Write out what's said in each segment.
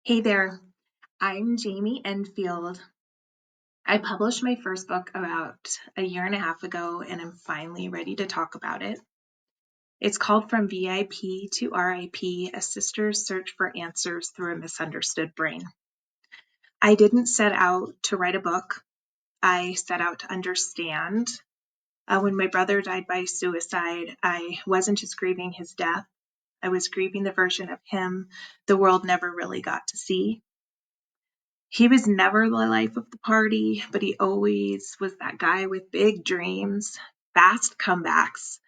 Hey there, I'm Jamie Enfield. I published my first book about a year and a half ago, and I'm finally ready to talk about it. It's called From VIP to RIP, A Sister's Search for Answers Through a Misunderstood Brain. I didn't set out to write a book. I set out to understand. When my brother died by suicide, I wasn't just grieving his death. I was grieving the version of him the world never really got to see. He was never the life of the party, but he always was that guy with big dreams, fast comebacks.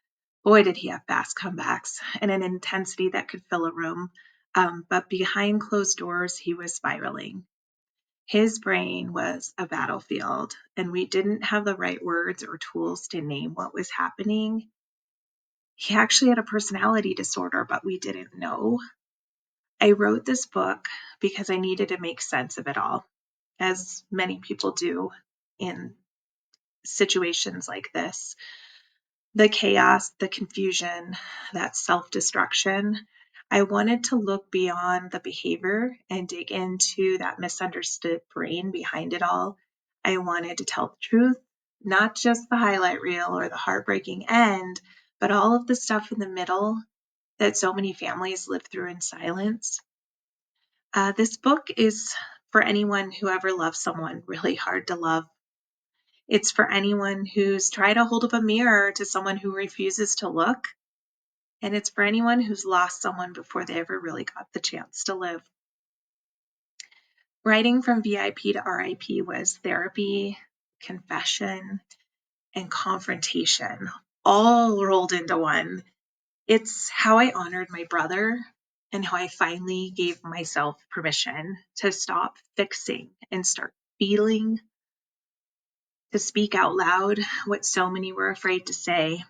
Boy, did he have fast comebacks and an intensity that could fill a room. But behind closed doors, he was spiraling. His brain was a battlefield, and we didn't have the right words or tools to name what was happening. He actually had a personality disorder, but we didn't know. I wrote this book because I needed to make sense of it all, as many people do in situations like this. The chaos, the confusion, that self destruction. I wanted to look beyond the behavior and dig into that misunderstood brain behind it all. I wanted to tell the truth, not just the highlight reel or the heartbreaking end, but all of the stuff in the middle that so many families live through in silence. This book is for anyone who ever loved someone really hard to love. It's for anyone who's tried to hold up a mirror to someone who refuses to look. And it's for anyone who's lost someone before they ever really got the chance to live. Writing from VIP to RIP was therapy, confession, and confrontation, all rolled into one. It's how I honored my brother and how I finally gave myself permission to stop fixing and start feeling, to speak out loud what so many were afraid to say.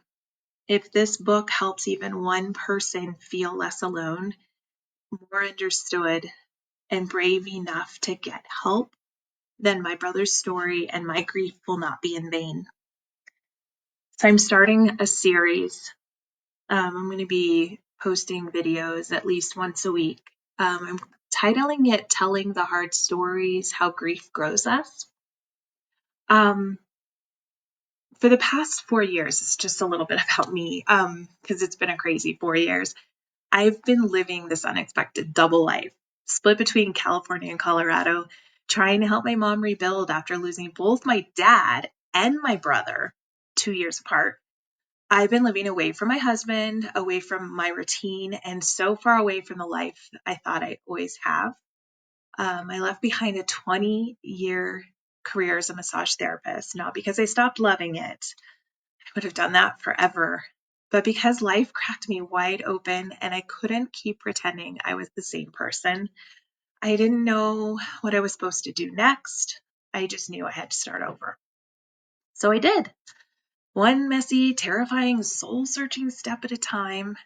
If this book helps even one person feel less alone, more understood, and brave enough to get help, then my brother's story and my grief will not be in vain. So I'm starting a series. I'm going to be posting videos at least once a week. I'm titling it Telling the Hard Stories, How Grief Grows Us. For the past 4 years, it's just a little bit about me, because it's been a crazy 4 years. I've been living this unexpected double life, split between California and Colorado, trying to help my mom rebuild after losing both my dad and my brother 2 years apart. I've been living away from my husband, away from my routine, and so far away from the life I thought I'd always have. I left behind a 20-year career as a massage therapist, not because I stopped loving it. I would have done that forever. But because life cracked me wide open and I couldn't keep pretending I was the same person, I didn't know what I was supposed to do next. I just knew I had to start over. So I did. One messy, terrifying, soul searching step at a time.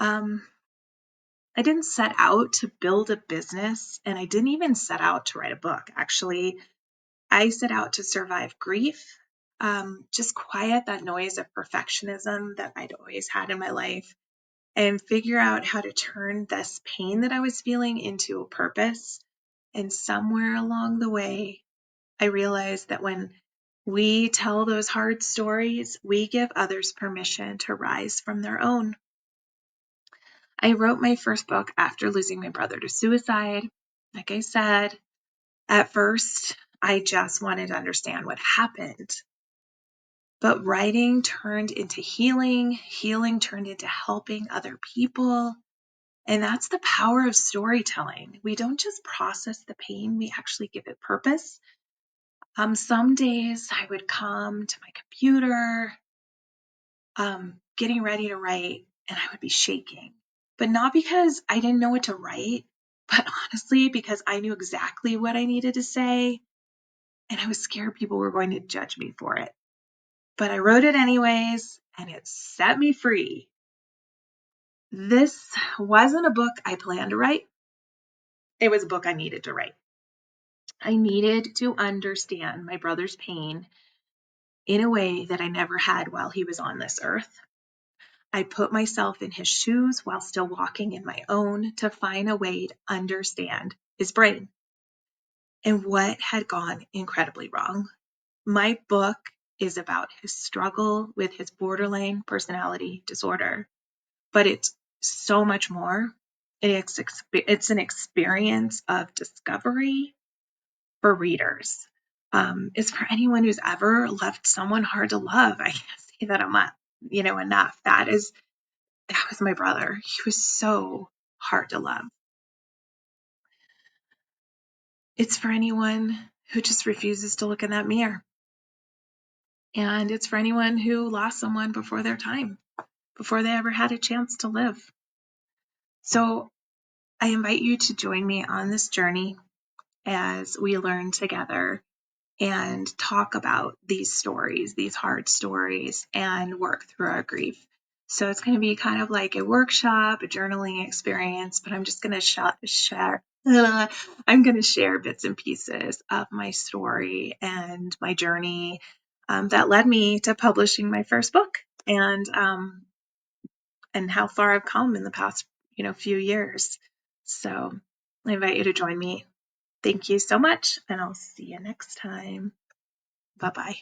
Um, I didn't set out to build a business, and I didn't even set out to write a book. Actually, I set out to survive grief, just quiet that noise of perfectionism that I'd always had in my life, and figure out how to turn this pain that I was feeling into a purpose. And somewhere along the way, I realized that when we tell those hard stories, we give others permission to rise from their own. I wrote my first book after losing my brother to suicide. Like I said, at first, I just wanted to understand what happened. But writing turned into healing, healing turned into helping other people. And that's the power of storytelling. We don't just process the pain, we actually give it purpose. Some days I would come to my computer, getting ready to write, and I would be shaking. But not because I didn't know what to write, but honestly, because I knew exactly what I needed to say, and I was scared people were going to judge me for it. But I wrote it anyways, and it set me free. This wasn't a book I planned to write. It was a book I needed to write. I needed to understand my brother's pain in a way that I never had while he was on this earth. I put myself in his shoes while still walking in my own to find a way to understand his brain and what had gone incredibly wrong. My book is about his struggle with his borderline personality disorder, but it's so much more. It's an experience of discovery for readers. It's for anyone who's ever left someone hard to love. I can't say that enough. That was my brother. He was so hard to love. It's for anyone who just refuses to look in that mirror. And it's for anyone who lost someone before their time, before they ever had a chance to live. So I invite you to join me on this journey as we learn together and talk about these stories, these hard stories, and work through our grief. So it's going to be kind of like a workshop, a journaling experience, but I'm just going to share. I'm going to share bits and pieces of my story and my journey that led me to publishing my first book, and how far I've come in the past, few years. So I invite you to join me. Thank you so much, and I'll see you next time. Bye-bye.